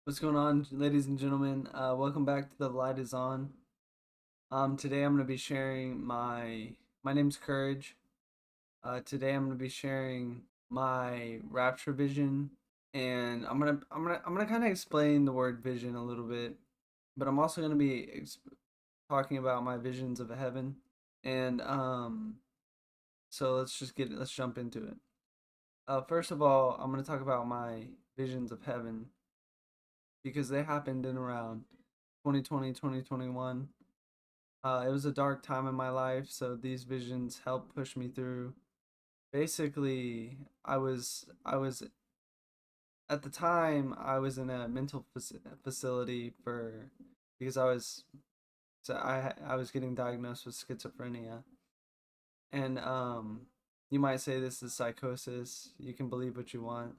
What's going on, ladies and gentlemen? Welcome back to The Light Is On. Today I'm going to be sharing my name's Courage. Today I'm going to be sharing my Rapture vision, and I'm gonna kind of explain the word vision a little bit, but I'm also going to be talking about my visions of heaven, and so let's jump into it. First of all, I'm going to talk about my visions of heaven because they happened in around 2020, 2021. It was a dark time in my life, so these visions helped push me through. Basically, I was at the time I was in a mental facility for because I was getting diagnosed with schizophrenia, and you might say this is psychosis. You can believe what you want,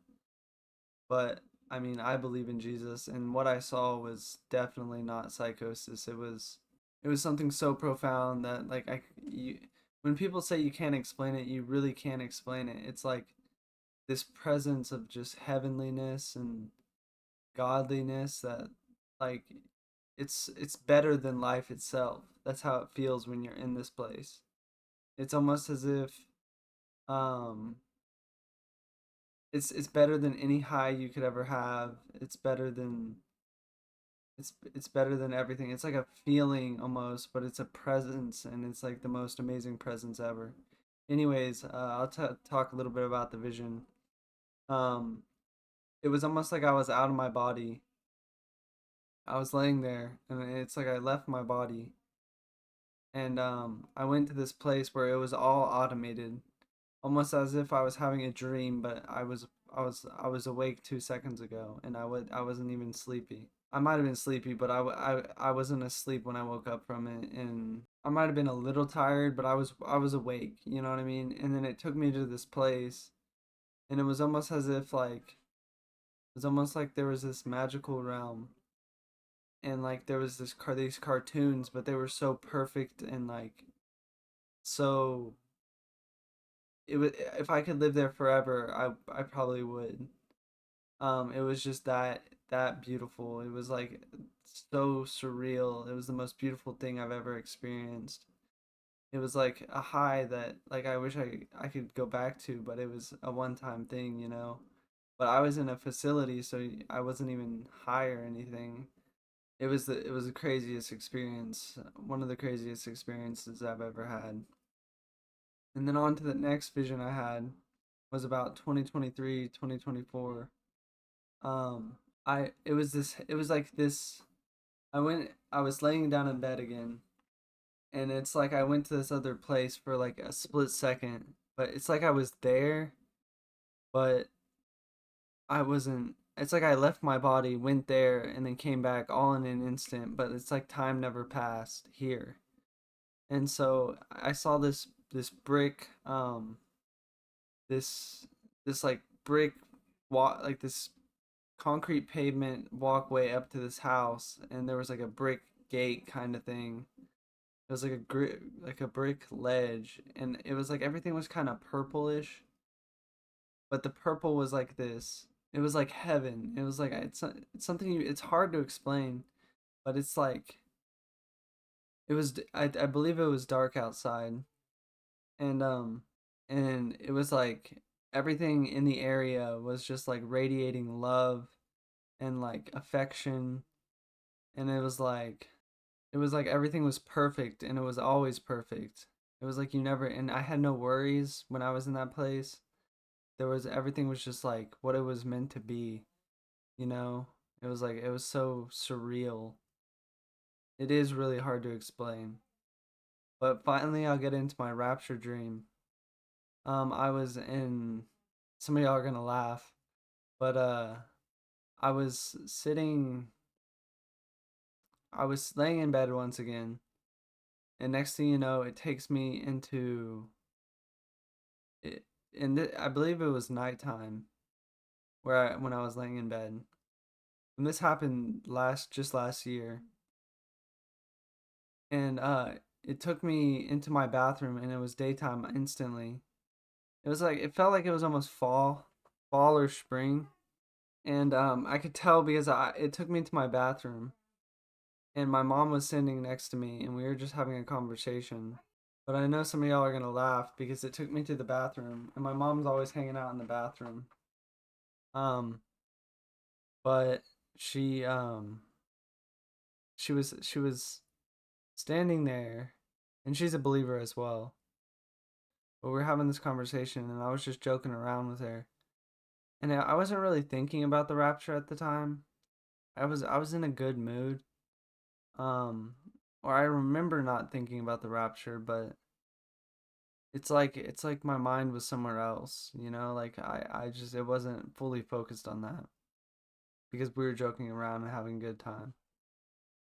but I mean, I believe in Jesus, and what I saw was definitely not psychosis. It was something so profound that when people say you can't explain it, you really can't explain it. It's like this presence of just heavenliness and godliness that like it's better than life itself. That's how it feels when you're in this place. It's almost as if um it's better than any high you could ever have. It's better than everything. It's like a feeling almost, but it's a presence, and it's like the most amazing presence ever. Anyways, talk a little bit about the vision. Um, it was almost like I was out of my body. I was laying there, and it's like I left my body, and I went to this place where it was all automated, almost as if I was having a dream, but I was awake 2 seconds ago, and I wasn't even sleepy. I might have been sleepy, but I wasn't asleep when I woke up from it, and I might have been a little tired, but I was awake. You know what I mean? And then it took me to this place, and it was almost as if it was almost like there was this magical realm, and like there was these cartoons, but they were so perfect and like so. It was if I could live there forever, I probably would. It was just that beautiful. It was like so surreal. It was the most beautiful thing I've ever experienced. It was like a high that like I wish I could go back to, but it was a one-time thing, you know. But I was in a facility, so I wasn't even high or anything. It was the craziest experience, one of the craziest experiences I've ever had. And then on to the next vision I had was about 2023, 2024. Um, it was like this. I was laying down in bed again, and it's like I went to this other place for like a split second, but it's like I was there, but I wasn't. It's like I left my body, went there, and then came back all in an instant, but it's like time never passed here. And so I saw this brick, this this like brick walk, like this concrete pavement walkway up to this house, and there was like a brick gate kind of thing. It was like like a brick ledge, and it was like everything was kind of purplish, but the purple was like this. It was like heaven. It was like it's something it's hard to explain, but it's like I believe it was dark outside, and it was like everything in the area was just like radiating love and like affection, and it was like everything was perfect, and it was always perfect. It was like you never, and I had no worries when I was in that place. Everything was just like what it was meant to be, you know? It was so surreal. It is really hard to explain. But finally I'll get into my rapture dream. I was in Some of y'all are gonna laugh, but I was sitting I was laying in bed once again, and next thing you know, it takes me into it, I believe it was nighttime when I was laying in bed. And this happened just last year, and it took me into my bathroom, and it was daytime instantly. It felt like it was almost fall or spring, And I could tell because it took me to my bathroom, and my mom was sitting next to me, and we were just having a conversation. But I know some of y'all are gonna laugh because it took me to the bathroom, and my mom's always hanging out in the bathroom. Um, but she um she was standing there, and she's a believer as well. But we are having this conversation, and I was just joking around with her, and I wasn't really thinking about the rapture at the time. I was in a good mood. Um, or I remember not thinking about the rapture, but it's like my mind was somewhere else, like I just it wasn't fully focused on that because we were joking around and having a good time.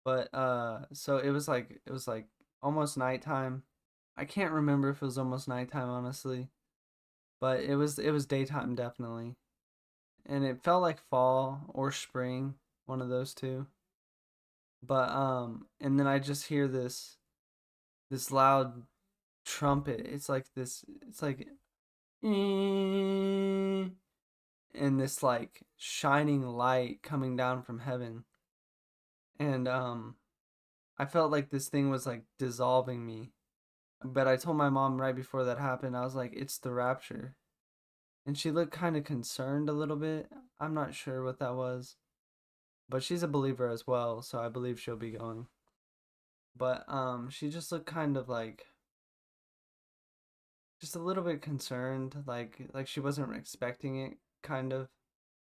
But so it was like almost nighttime. I can't remember if it was almost nighttime honestly, but it was daytime definitely. And it felt like fall or spring, one of those two. But and then I just hear this loud trumpet. It's like and this like shining light coming down from heaven. And I felt like this thing was like dissolving me. But I told my mom right before that happened, I was like, it's the rapture. And she looked kind of concerned a little bit. I'm not sure what that was. But she's a believer as well, so I believe she'll be going. But she just looked kind of like just a little bit concerned, like she wasn't expecting it kind of.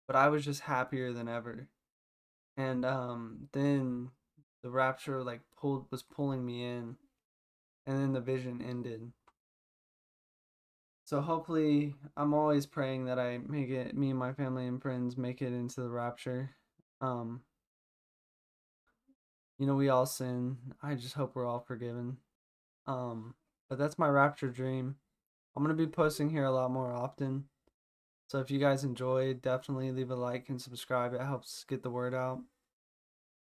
But I was just happier than ever. And then the rapture like pulled was pulling me in, and then the vision ended. So hopefully, I'm always praying that I make it, me and my family and friends make it into the rapture. Um, we all sin. I just hope we're all forgiven. Um, but that's my rapture dream. I'm gonna be posting here a lot more often. So if you guys enjoyed, definitely leave a like and subscribe. It helps get the word out.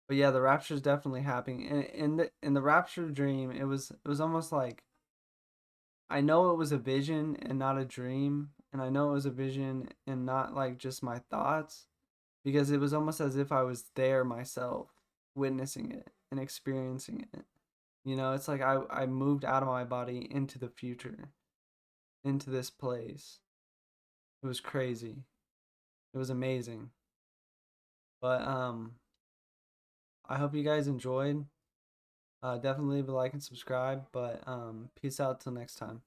But yeah, the rapture is definitely happening. And in the rapture dream, it was almost like I know it was a vision and not a dream, and I know it was a vision and not like just my thoughts, because it was almost as if I was there myself, witnessing it and experiencing it. It's like I moved out of my body into the future, into this place. It was crazy. It was amazing. But I hope you guys enjoyed. Definitely leave a like and subscribe, but peace out till next time.